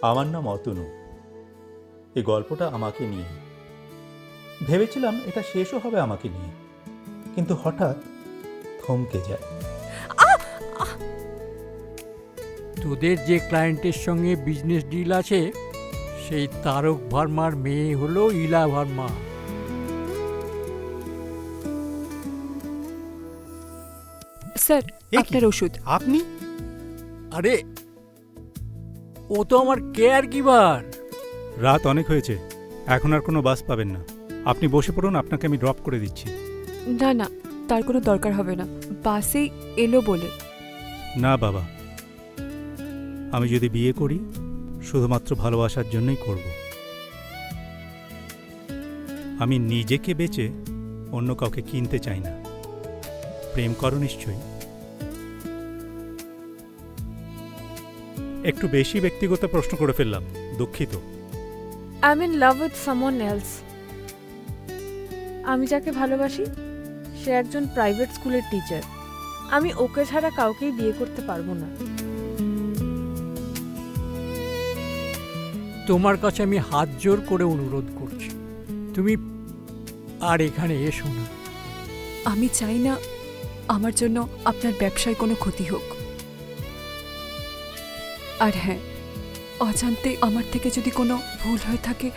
আমার নাম অতনু। এই গল্পটা আমাকে নিয়ে। ভেবেছিলাম এটা শেষও হবে আমাকে নিয়ে, কিন্তু হঠাৎ থমকে যায়। তোদের যে ক্লায়েন্টের সঙ্গে বিজনেস ডিল আছে, সেই তারক ভার্মার মেয়ে হলো ইলা ভার্মা। স্যার, এ কি? আপনার ওষুধ। আপনি? আরে, ও তো আমার কেয়ার গিভার। রাত অনেক হয়েছে, এখন আর কোনো বাস পাবেন না। আপনি বসে পড়ুন, আপনাকে আমি ড্রপ করে দিচ্ছি। না না, তার কোনো দরকার হবে না, বাসেই এলো বলে। না বাবা, আমি যদি বিয়ে করি শুধুমাত্র ভালোবাসার জন্যই করব। আমি নিজেকে বেচে অন্য কাউকে কিনতে চাই না। প্রেম করো নিশ্চয়ই। একটু বেশি ব্যক্তিগত প্রশ্ন করে ফেললাম, দুঃখিত। I am in love with someone else. আমি যাকে ভালোবাসি সে একজন প্রাইভেট স্কুলের টিচার। আমি ওকে ছাড়া কাউকেই বিয়ে করতে পারবো না। তোমার কাছে আমি হাত জোর করে অনুরোধ করছি, তুমি আর এখানে এসো না। আমি চাই না আমার জন্য আপনার ব্যবসায় কোনো ক্ষতি হোক। আর হ্যাঁ, অজান্তে আমার থেকে যদি কোনো ভুল হয়ে থাকে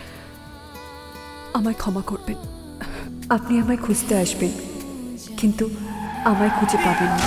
আমায় ক্ষমা করবেন। আপনি আমায় খুঁজতে আসবেন, কিন্তু আমায় খুঁজে পাবেন না।